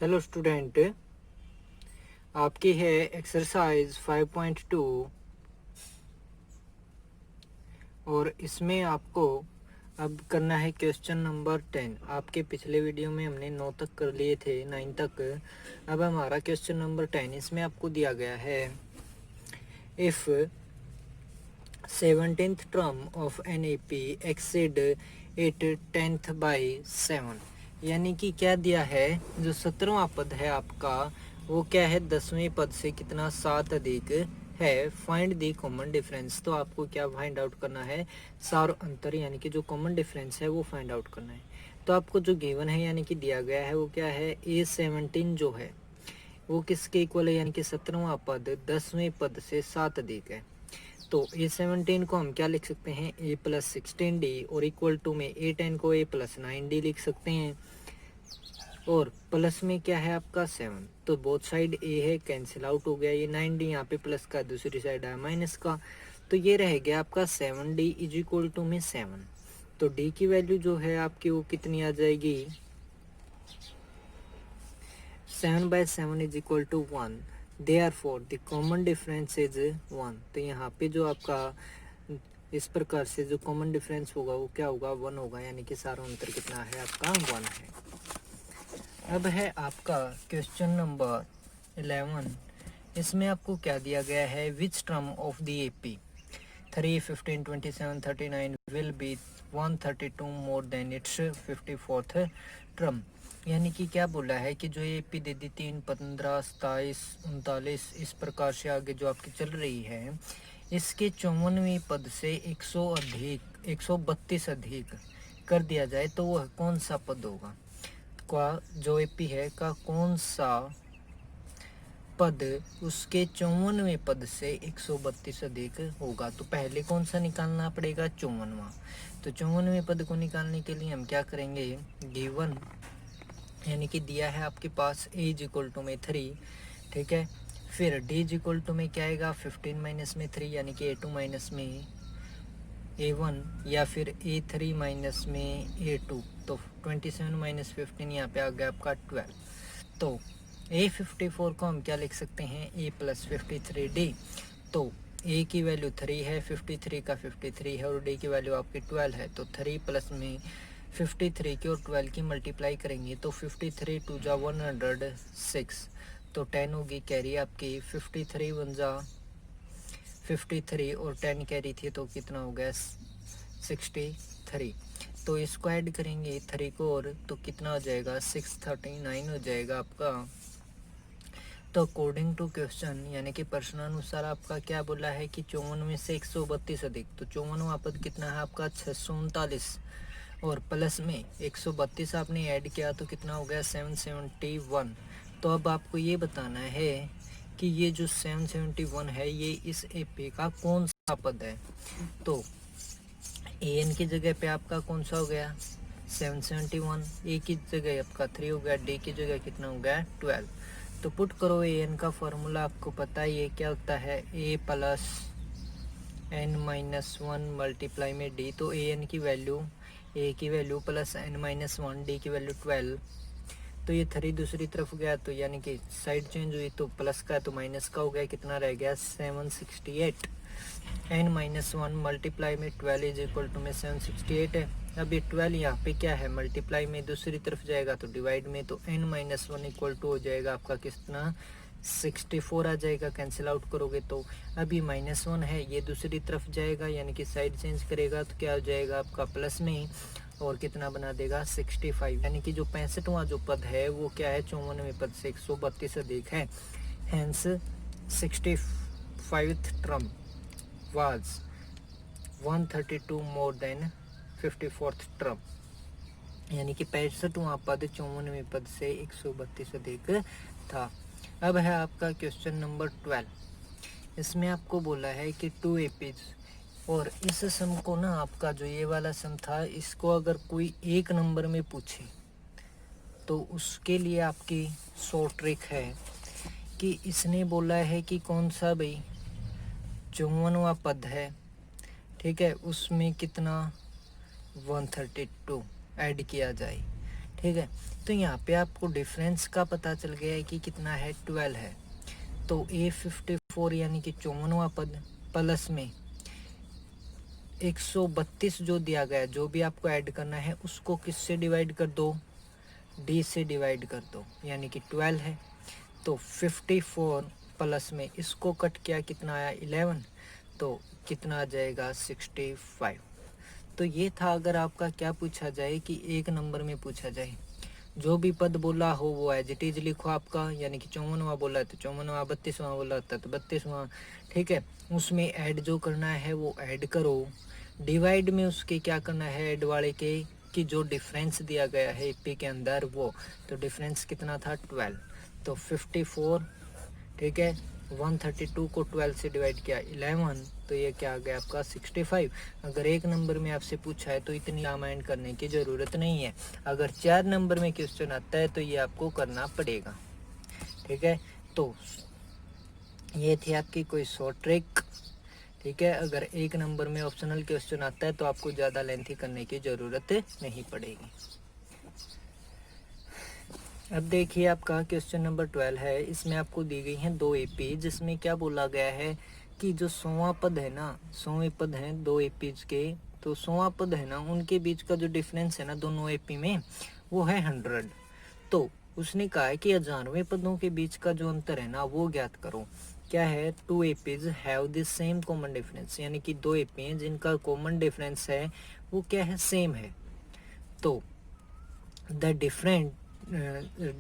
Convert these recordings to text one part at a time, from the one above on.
Hello student, आपकी है exercise 5.2 और इसमें आपको अब करना है क्वेश्चन नंबर 10। आपके पिछले वीडियो में हमने 9 तक कर लिए थे, 9 तक। अब हमारा क्वेश्चन नंबर 10, इसमें आपको दिया गया है if 17th term of an A P exceed it 10th by 7। यानी कि क्या दिया है, जो 17वां पद है आपका वो क्या है, 10वें पद से कितना 7 अधिक है। Find the common difference. तो आपको क्या फाइंड आउट करना है, सार अंतर, यानी कि जो कॉमन डिफरेंस है वो फाइंड आउट करना है। तो आपको जो गिवन है यानी कि दिया गया है वो क्या है, A17 जो है वो किसके इक्वल है, यानी कि 17वां पद 10वें पद से 7 अधिक है। तो A17 को हम क्या लिख सकते हैं, A+16D, और इक्वल टू में A10 को A+9D लिख सकते हैं, और प्लस में क्या है आपका 7। तो बोथ साइड A है, कैंसिल आउट हो गया, ये 9D यहाँ पे प्लस का, दूसरी साइड है माइनस का। तो ये रह गया आपका 7D इज इक्वल टू में 7। तो D की वैल्यू जो है आपकी वो कितनी आ जाएगी, 7/7 is equal to 1। Therefore the common difference is 1। तो यहाँ पे जो आपका इस प्रकार से जो कॉमन डिफरेंस होगा वो क्या होगा, 1 होगा, यानी कि सारा अंतर कितना है आपका 1 है। अब है आपका क्वेश्चन नंबर 11। इसमें आपको क्या दिया गया है, which term of the AP 3, 15, 27, 39 will be 132 more than it's 54th term. यानी कि क्या बोला है कि जो ये पी दे दी 3, 15, 27, 39 इस प्रकार से आगे जो आपकी चल रही है, इसके 54वें पद से 132 अधिक कर दिया जाए तो वह कौन सा पद होगा, का जो एपी है का कौन सा पद उसके 54वें पद से 132 अधिक होगा। तो पहले कौन सा निकालना पड़ेगा, 54वां। तो 54वें पद को निकालने के लिए हम क्या करेंगे, गिवन यानी कि दिया है आपके पास a इज इक्वल टू में 3, ठीक है। फिर d इज इक्वल टू में क्या आएगा, 15 माइनस में 3, यानी कि a2 माइनस में a1, या फिर a3 माइनस में a2। तो 27 माइनस 15 यहाँ पे आ गया आपका 12। तो A54 को हम क्या लिख सकते हैं, A+53D। तो A की वैल्यू 3 है, 53 का 53 है, और D की वैल्यू आपकी 12 है। तो 3 प्लस में 53 की और 12 की मल्टीप्लाई करेंगे तो 53 2 जा 106। तो 10 होगी कैरी आपकी, 53 1 जा 53 और 10 कैरी थी तो कितना हो गया 63। तो इसको ऐड करेंगे 3 को और तो कितना हो जाएगा 639 हो जाएगा आपका। तो अकॉर्डिंग टू क्वेश्चन यानी कि प्रश्नानुसार आपका क्या बोला है कि 54 में से 132 अधिक, तो 54वां पद कितना है आपका 639, और प्लस में 132 आपने ऐड किया तो कितना हो गया 771। तो अब आपको ये बताना है कि ये जो 771 है ये इस एपी का कौन सा पद है। तो एन की जगह पे आपका कौन सा हो गया 771, ए की जगह आपका 3 हो गया, डी की जगह कितना हो गया 12। तो पुट करो ए एन का फॉर्मूला आपको पता है ये क्या होता है, A plus N minus 1 multiply में डी। तो ए एन की वैल्यू, ए की value plus N minus 1, D की वैल्यू 12। तो ये 3 दूसरी तरफ गया तो यानी कि साइड चेंज हुई तो प्लस का तो माइनस का हो गया, कितना रह गया 768। एन माइनस 1 मल्टीप्लाई में 12 इज इक्वल टू में 768 है। अब ये 12 यहाँ पे क्या है, मल्टीप्लाई में दूसरी तरफ जाएगा तो डिवाइड में, तो एन माइनस 1 इक्वल टू हो जाएगा आपका कितना 64 आ जाएगा, कैंसिल आउट करोगे तो। अब ये -1 है, ये दूसरी तरफ जाएगा यानी कि साइड चेंज करेगा तो क्या हो जाएगा आपका प्लस में, और कितना बना देगा 65। यानी कि जो 65वां जो पद है वो क्या है 54वें पद से 132 अधिक है। Hence 65th term was 132 more than 54th term. यानी कि 65वां पद 54वें पद से 132 अधिक था। अब है आपका क्वेश्चन नंबर 12। इसमें आपको बोला है कि 2 एपीज, और इस सम को ना आपका जो ये वाला सम था इसको अगर कोई एक नंबर में पूछे तो उसके लिए आपकी शॉर्ट ट्रिक है कि इसने बोला है कि कौन सा भाई 54वां पद है, ठीक है, उसमें कितना 132 ऐड किया जाए, ठीक है। तो यहाँ पे आपको डिफरेंस का पता चल गया है कि कितना है, 12 है। तो A54 यानी कि 54वां पद प्लस में 132 जो दिया गया, जो भी आपको ऐड करना है उसको किससे डिवाइड कर दो, D से डिवाइड कर दो, यानी कि 12 है। तो 54 प्लस में इसको कट किया, कितना आया 11, तो कितना आ जाएगा 65। तो ये था अगर आपका क्या पूछा जाए कि एक नंबर में पूछा जाए, जो भी पद बोला हो वो एज इट इज लिखो आपका, यानी कि 54वां बोला है तो 54वां, 32वां बोला था तो 32वां, ठीक है। उसमें ऐड जो करना है वो ऐड करो, डिवाइड में उसके क्या करना है ऐड वाले के, कि जो डिफरेंस दिया गया है एपी के अंदर वो, तो डिफरेंस कितना था 12, तो 54, ठीक है। 132 को 12 से डिवाइड किया 11, तो ये क्या आ गया आपका 65। अगर एक नंबर में आपसे पूछा है तो इतनी रामायण करने की ज़रूरत नहीं है। अगर 4 नंबर में क्वेश्चन आता है तो ये आपको करना पड़ेगा, ठीक है। तो ये थी आपकी कोई शॉर्ट ट्रिक, ठीक है। अगर एक नंबर में ऑप्शनल क्वेश्चन आता है तो आपको ज़्यादा लेंथी करने की ज़रूरत नहीं पड़ेगी। अब देखिए आपका क्वेश्चन नंबर 12 है, इसमें आपको दी गई हैं 2 एपी, जिसमें क्या बोला गया है कि जो 100वां पद है ना, 100वें पद हैं 2 एपीज के, तो 100वां पद है ना उनके बीच का जो डिफरेंस है ना दोनों एपी में वो है 100। तो उसने कहा है कि 1000वें पदों के बीच का जो अंतर है ना वो ज्ञात करो। क्या है, 2 APs have the same common difference, यानी कि 2 एपी हैं जिनका कॉमन डिफरेंस है वो क्या है, सेम है। तो the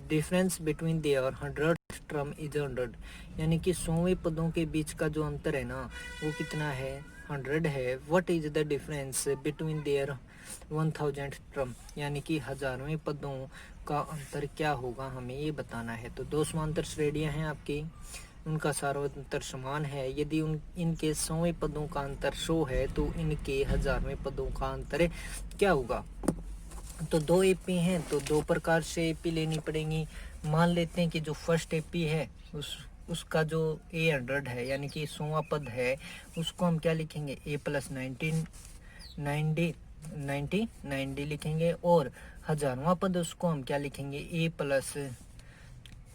difference between their 100 term is 100, यानी कि 100वें पदों के बीच का जो अंतर है ना वो कितना है, 100 है। What is the difference between their 1000 term, यानी कि 1000वें पदों का अंतर क्या होगा, हमें ये बताना है। तो 2 समांतर श्रेणियां हैं आपकी, उनका सार्वंतर समान है। यदि इनके 100वें पदों का अंतर 100 है तो इनके 1000वें पदों का अंतर क्या होगा। तो 2 एपी हैं तो 2 प्रकार से एपी लेनी पड़ेंगी। मान लेते हैं कि जो फर्स्ट एपी है उसका जो A100 है, यानी कि 100वां पद है, उसको हम क्या लिखेंगे, A प्लस 90 लिखेंगे। और 1000वां पद उसको हम क्या लिखेंगे, A प्लस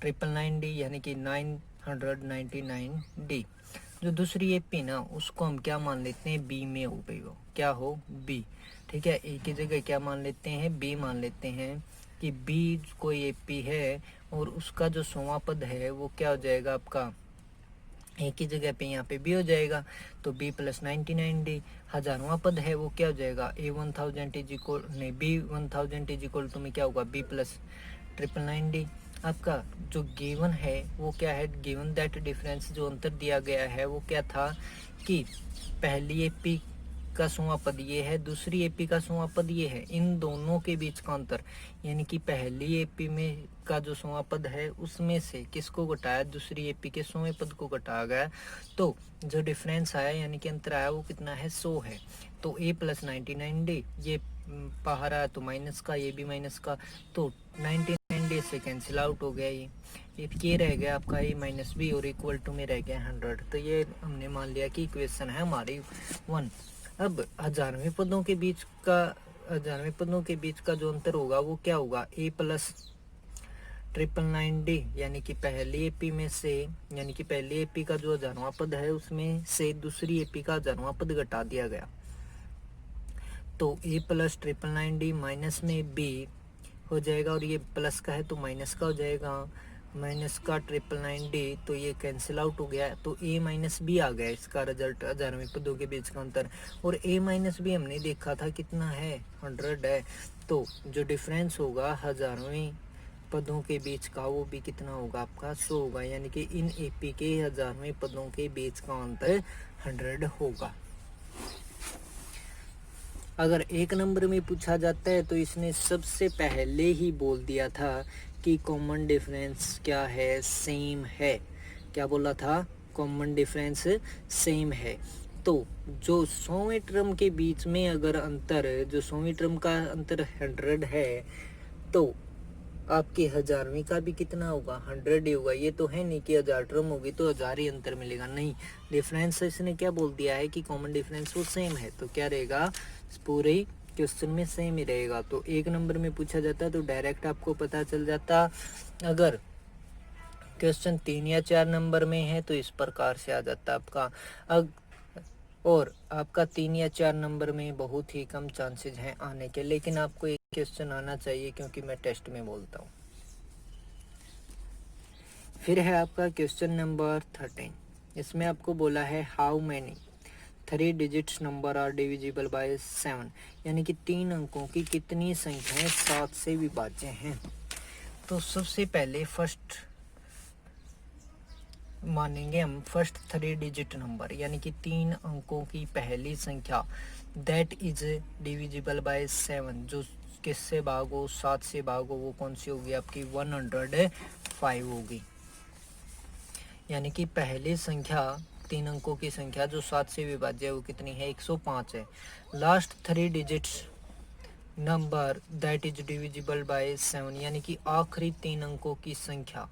999D, यानी कि 999D। जो दूसरी एपी ना उसको हम क्या मान लेते हैं, बी में हो गई, वो क्या हो, बी, ठीक है। ए की जगह क्या मान लेते हैं, बी मान लेते हैं कि बी कोई एपी है और उसका जो 100वां पद है वो क्या हो जाएगा आपका, ए की जगह पे यहाँ पे बी हो जाएगा, तो बी प्लस 99D। 1000वां पद है वो क्या हो जाएगा, A1000 इज इक्वल नहीं, B1000 इज इक्वल टू में क्या होगा, बी प्लस 999D। आपका जो गिवन है वो क्या है, गिवन दैट डिफरेंस, जो अंतर दिया गया है वो क्या था कि पहली एपी का 100वां पद ये है, दूसरी एपी का 100वां पद ये है, इन दोनों के बीच का अंतर, यानी कि पहली एपी में का जो 100वां पद है उसमें से किसको घटाया, दूसरी एपी के 100वें पद को घटाया गया, तो जो डिफरेंस आया यानी कि अंतर आया वो कितना है, 100 है। तो A प्लस 99D, ये बाहर आया तो माइनस का, ये भी माइनस का, तो 99D से कैंसिल आउट हो गया। ये रह गया आपका A माइनस बी और इक्वल टू में रह गया 100। तो ये हमने मान लिया कि इक्वेशन है हमारी 1। अब 1000वें पदों के बीच का जो अंतर होगा वो क्या होगा, A प्लस 999D, यानी कि पहली एपी में से, यानी कि पहली एपी का जो 1000वां पद है उसमें से दूसरी एपी का 1000वां पद घटा दिया गया, तो A प्लस 999D माइनस में B हो जाएगा, और ये प्लस का है तो माइनस का हो जाएगा, माइनस का 999D, तो ये कैंसिल आउट हो गया, तो A माइनस बी आ गया इसका रिजल्ट, 1000वें पदों के बीच का अंतर। और A माइनस बी हमने देखा था कितना है, 100 है, तो जो डिफरेंस होगा 1000वें पदों के बीच का वो भी कितना होगा आपका, 100 होगा, यानी कि इन एपी के 1000वें पदों के बीच का अंतर 100 होगा। अगर एक नंबर में पूछा जाता है तो इसने सबसे पहले ही बोल दिया था कि कॉमन डिफरेंस क्या है, सेम है। क्या बोला था, कॉमन डिफरेंस सेम है। तो जो 100वें टर्म के बीच में अगर अंतर, जो 100वें टर्म का अंतर 100 है, तो आपके 1000वें का भी कितना होगा, 100 ही होगा। ये तो है नहीं कि 1000 टर्म होगी तो 1000 ही अंतर मिलेगा, नहीं, डिफरेंस इसने क्या बोल दिया है कि कॉमन डिफरेंस वो सेम है, तो क्या रहेगा, पूरे क्वेश्चन में सेम ही रहेगा। तो 1 नंबर में पूछा जाता तो डायरेक्ट आपको पता चल जाता। अगर क्वेश्चन 3 या 4 नंबर में है तो इस प्रकार से आ जाता आपका। और आपका 3 या 4 नंबर में बहुत ही कम चांसेस हैं आने के, लेकिन आपको एक क्वेश्चन आना चाहिए क्योंकि मैं टेस्ट में बोलता हूँ। फिर है आपका क्वेश्चन नंबर 13। इसमें आपको बोला है how many 3 digits number are divisible by 7, यानी कि 3 अंकों की कितनी संख्याएं 7 से विभाज्य हैं। तो सबसे पहले फर्स्ट मानेंगे हम फर्स्ट 3 डिजिट नंबर, यानी कि 3 अंकों की पहली संख्या दैट इज डिविजिबल बाय 7, जो किससे भागो 7 से भागो, वो कौन सी होगी आपकी 105 होगी। यानी कि पहली संख्या 3 अंकों की संख्या जो 7 से विभाज्य है वो कितनी है 105 है। Last 3 digits number that is divisible by 7, यानी कि आखिरी 3 अंकों की संख्या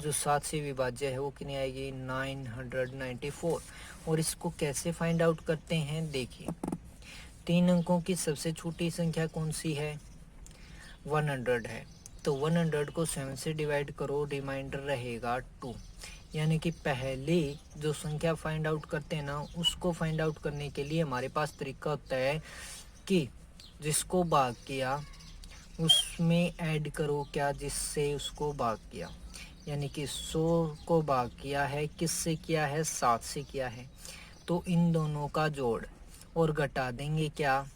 जो 7 से विभाज्य है वो कितनी आएगी 994। और इसको कैसे फाइंड आउट करते हैं, देखिए 3 अंकों की सबसे छोटी संख्या कौन सी है 100 है। तो 100 को 7 से डिवाइड करो, रिमाइंडर रहेगा 2। यानी कि पहली जो संख्या फाइंड आउट करते हैं ना, उसको फाइंड आउट करने के लिए हमारे पास तरीका होता है कि जिसको भाग किया उसमें ऐड करो क्या जिससे उसको भाग किया। यानी कि 100 को भाग किया है किससे किया है 7 से किया है, तो इन दोनों का जोड़ और घटा देंगे क्या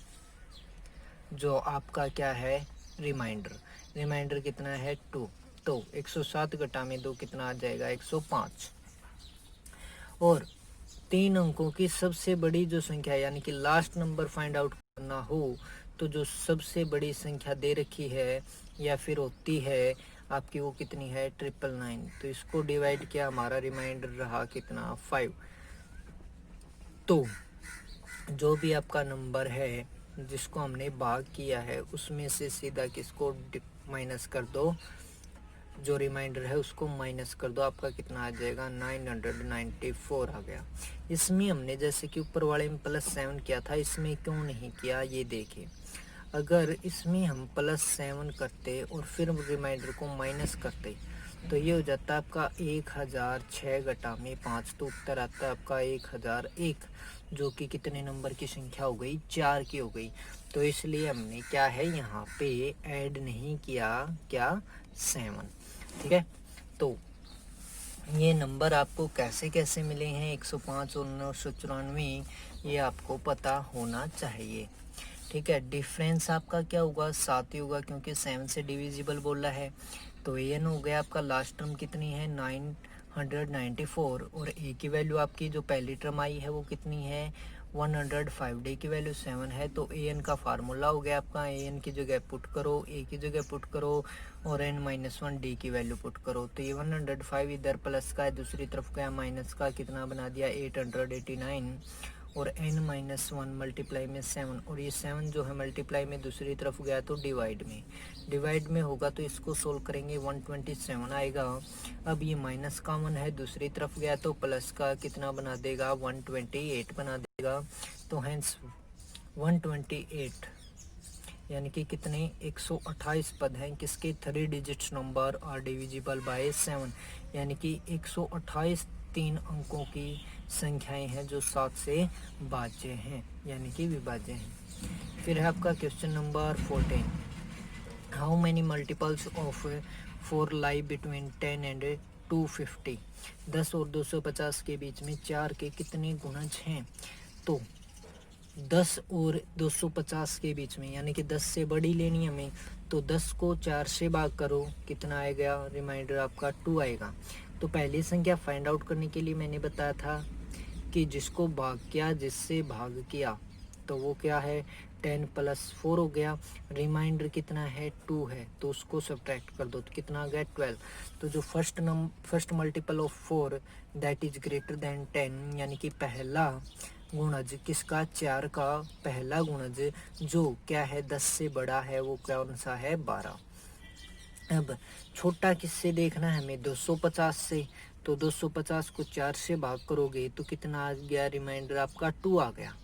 जो आपका क्या है रिमाइंडर। रिमाइंडर कितना है 2, तो 107 घटा में 2 कितना आ जाएगा 105। और 3 अंकों की सबसे बड़ी जो संख्या यानी कि लास्ट नंबर फाइंड आउट करना हो तो जो सबसे बड़ी संख्या दे रखी है या फिर होती है आपकी वो कितनी है 999। तो इसको डिवाइड किया, हमारा रिमाइंडर रहा कितना 5। तो जो भी आपका नंबर है जिसको हमने भाग किया है उसमें से सीधा किसको माइनस कर दो, जो रिमाइंडर है उसको माइनस कर दो, आपका कितना आ जाएगा 994 आ गया। इसमें हमने जैसे कि ऊपर वाले में +7 किया था, इसमें क्यों नहीं किया ये देखिए। अगर इसमें हम +7 करते और फिर रिमाइंडर को माइनस करते तो ये हो जाता है आपका 1006 घटा में 5, तो उत्तर आता है आपका 1001, जो कि कितने नंबर की संख्या हो गई 4 की हो गई। तो इसलिए हमने क्या है यहाँ पे ऐड नहीं किया क्या 7। ठीक है, तो ये नंबर आपको कैसे कैसे मिले हैं 105 और 994, ये आपको पता होना चाहिए। ठीक है, डिफरेंस आपका क्या होगा 7 ही होगा क्योंकि 7 से डिविजिबल बोल रहा है। तो an हो गया आपका, लास्ट टर्म कितनी है 994 और a की वैल्यू आपकी जो पहली टर्म आई है वो कितनी है 105, d की वैल्यू 7 है। तो an का फार्मूला हो गया आपका, an की जगह पुट करो, a की जगह पुट करो और n-1 d की वैल्यू पुट करो। तो ये 105 इधर प्लस का है, दूसरी तरफ गया माइनस का, कितना बना दिया 889 और n-1 मल्टीप्लाई में 7, और ये 7 जो है मल्टीप्लाई में दूसरी तरफ गया तो डिवाइड में होगा तो इसको सोल्व करेंगे 127 आएगा। अब ये माइनस का 1 है, दूसरी तरफ गया तो प्लस का कितना बना देगा 128 बना देगा। तो हैंस 128 यानी कि कितने 128 पद हैं किसके 3 digits number are divisible by 7, यानी कि 128 3 अंकों की संख्याएं हैं जो 7 से भाज्य हैं यानी कि विभाज्य हैं। फिर है आपका question number 14, how many multiples of 4 lie between 10 and 250, 10 और 250 के बीच में 4 के कितने गुणज हैं। तो 10 और 250 के बीच में यानी कि 10 से बड़ी लेनी हमें, तो 10 को 4 से भाग करो, कितना आएगा रिमाइंडर आपका 2 आएगा। तो पहली संख्या फाइंड आउट करने के लिए मैंने बताया था कि जिसको भाग किया जिससे भाग किया तो वो क्या है 10 + 4 हो गया, रिमाइंडर कितना है 2 है, तो उसको सब्ट्रैक्ट कर दो तो कितना आ गया 12। तो जो first multiple of 4 that is greater than 10, यानी कि पहला गुणज किसका 4 का पहला गुणज जो क्या है 10 से बड़ा है वो कौन सा है 12। अब छोटा किससे देखना है हमें 250 से, तो 250 को 4 से भाग करोगे तो कितना आ गया रिमाइंडर आपका 2 आ गया।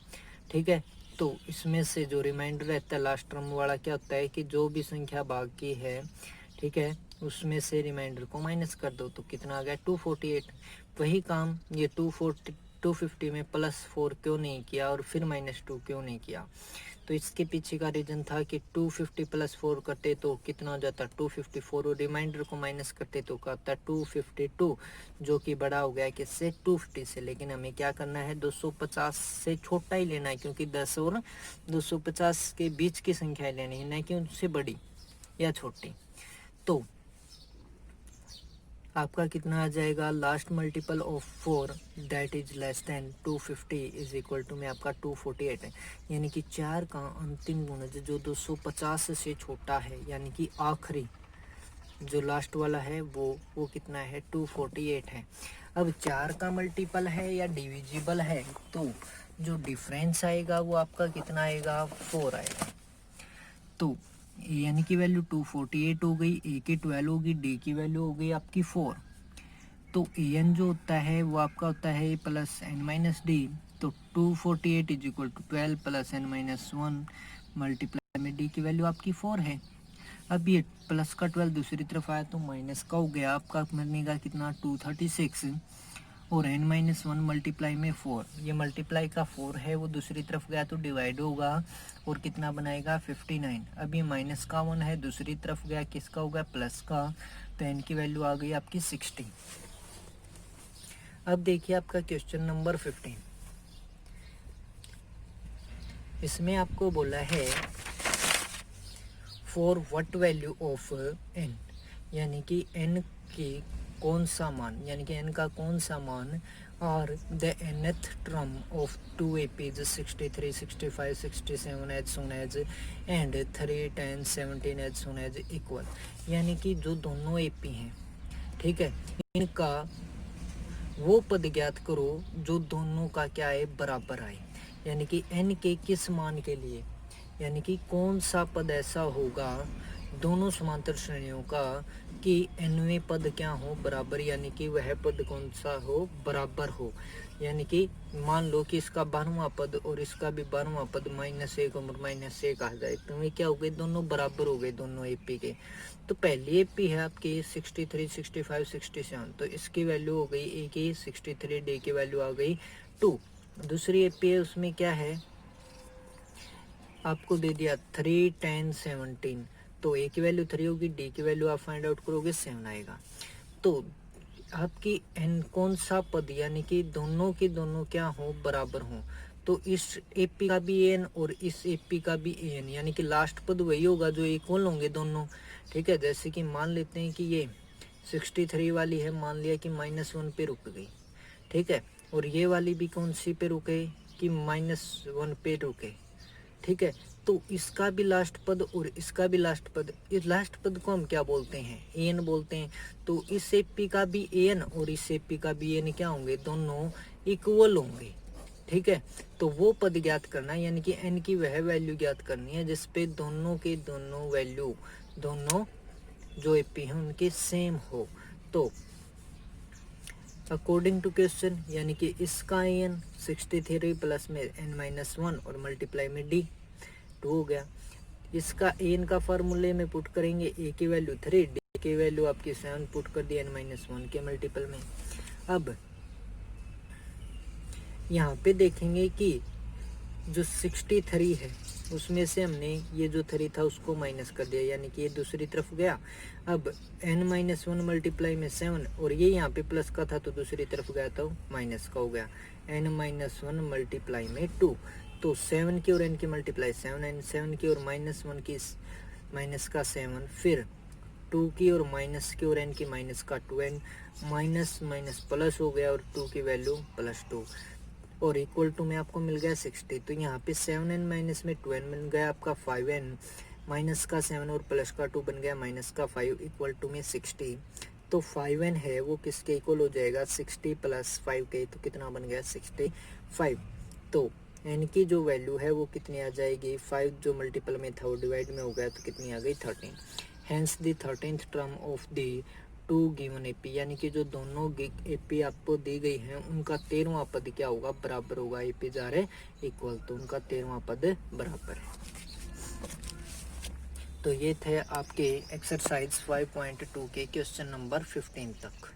ठीक है, तो इसमें से जो रिमाइंडर रहता है लास्ट टर्म वाला क्या होता है कि जो भी संख्या बाकी है, ठीक है, उसमें से रिमाइंडर को माइनस कर दो, तो कितना आ गया 248। वही काम ये 250 में +4 क्यों नहीं किया और फिर -2 क्यों नहीं किया, तो इसके पीछे का रीज़न था कि 250 + 4 करते तो कितना हो जाता 254, और रिमाइंडर को माइनस करते तो क्या होता 252, जो कि बड़ा हो गया किससे 250 से। लेकिन हमें क्या करना है 250 से छोटा ही लेना है, क्योंकि 10 और 250 के बीच की संख्या लेनी है, न कि उनसे बड़ी या छोटी। तो आपका कितना आ जाएगा last multiple of 4 that is less than 250 is equal to में आपका 248 है, यानी कि 4 का अंतिम गुणज जो 250 से छोटा है, यानी कि आखिरी जो लास्ट वाला है वो कितना है 248 है। अब 4 का मल्टीपल है या डिविजिबल है, तो जो डिफरेंस आएगा वो आपका कितना आएगा 4 आएगा। तो यानी कि वैल्यू 248 हो गई, ए की 12 होगी, डी की वैल्यू हो गई आपकी 4। तो एन जो होता है वो आपका होता है +n-d, तो 248 is equal to 12 + n-1 multiply में डी की वैल्यू आपकी 4 है। अब ये प्लस का 12 दूसरी तरफ आया तो माइनस का हो गया, आपका बनेगा कितना 236, और n-1 मल्टीप्लाई में 4, ये मल्टीप्लाई का 4 है वो दूसरी तरफ गया तो डिवाइड होगा और कितना बनाएगा 59। अब ये माइनस का 1 है दूसरी तरफ गया, किसका होगा प्लस का, तो n की वैल्यू आ गई आपकी 60। अब देखिए आपका क्वेश्चन नंबर 15, इसमें आपको बोला है for what value of n, यानी कि n की कौन सा मान, यानी कि n का कौन सा मान, और the nth term of 2 APs 63, 65, 67 as soon as and 3, 10, 17 as soon as equal, यानी कि जो दोनों AP हैं, ठीक है, इनका वो पद ज्ञात करो जो दोनों का क्या है बराबर आए, यानी कि n के किस मान के लिए, यानी कि कौन सा पद ऐसा होगा दोनों समांतर श्रेणियों का कि nवें पद क्या हो बराबर, यानी कि वह पद कौन सा हो बराबर हो, यानी कि मान लो कि इसका 12वां पद और इसका भी 12वां पद -1 और -1 आ जाए, तो ये क्या हो गए दोनों बराबर हो गए दोनों एपी के। तो पहली एपी है आपकी 63, 65, 67, तो इसकी वैल्यू हो गई ए की 63, डी की वैल्यू आ गई 2। दूसरी एपी है उसमें क्या है आपको दे दिया 3, 10, 17, तो ए की वैल्यू 3 होगी, डी की वैल्यू आप फाइंड आउट करोगे 7 आएगा। तो आपकी एन कौन सा पद, यानी कि दोनों के दोनों क्या हो बराबर हो, तो इस एपी का भी एन और इस एपी का भी एन, यानी कि लास्ट पद वही होगा जो इक्वल होंगे दोनों, ठीक है। जैसे कि मान लेते हैं कि ये 63 वाली है, मान लिया कि -1 पे रुक गई, ठीक है, और ये वाली भी कौन सी पे रुके कि -1 पे रुके, ठीक है। तो इसका भी लास्ट पद और इसका भी लास्ट पद, इस लास्ट पद को हम क्या बोलते हैं एन बोलते हैं। तो इस एपी का भी एन और इस एपी का भी एन क्या होंगे दोनों इक्वल होंगे, ठीक है। तो वो पद ज्ञात करना है, यानी कि एन की वह वैल्यू ज्ञात करनी है जिसपे दोनों के दोनों वैल्यू, दोनों जो एपी हैं उनके सेम हो। तो अकॉर्डिंग टू क्वेश्चन, यानी कि इसका एन 63 प्लस में n-1 और मल्टीप्लाई में d 2 हो गया। इसका एन का फार्मूले में पुट करेंगे, ए की वैल्यू 3, डी की वैल्यू आपकी 7 पुट कर दी n-1 के मल्टीपल में। अब यहाँ पे देखेंगे कि जो 63 है उसमें से हमने ये जो 3 था उसको माइनस कर दिया, यानी कि ये दूसरी तरफ गया। अब n-1 मल्टीप्लाई में 7, और ये यहाँ पे प्लस का था तो दूसरी तरफ गया तो माइनस का हो गया, n-1 मल्टीप्लाई में 2, तो 7 की और n की मल्टीप्लाई 7, एन 7 की और -1 की माइनस का 7, फिर 2 की और माइनस की और n की माइनस का 2, n माइनस माइनस प्लस हो गया और 2 की वैल्यू +2, और इक्वल टू में आपको मिल गया 60। तो यहाँ पे 7n माइनस में 2n बन गया आपका 5n, माइनस का 7 और प्लस का 2 बन गया माइनस का 5 इक्वल टू में 60। तो 5n है वो किसके इक्वल हो जाएगा 60 + 5 के, तो कितना बन गया 65। तो n की जो वैल्यू है वो कितनी आ जाएगी 5 जो मल्टीपल में था वो डिवाइड में हो गया तो कितनी आ गई 13। Hence the 13th term of the two given AP, यानी कि जो दोनों एपी आपको दी गई हैं उनका 13वां पद क्या होगा, बराबर होगा। एपी जा रहे इक्वल, तो उनका 13वां पद बराबर है। तो ये थे आपके एक्सरसाइज 5.2 के क्वेश्चन नंबर 15 तक।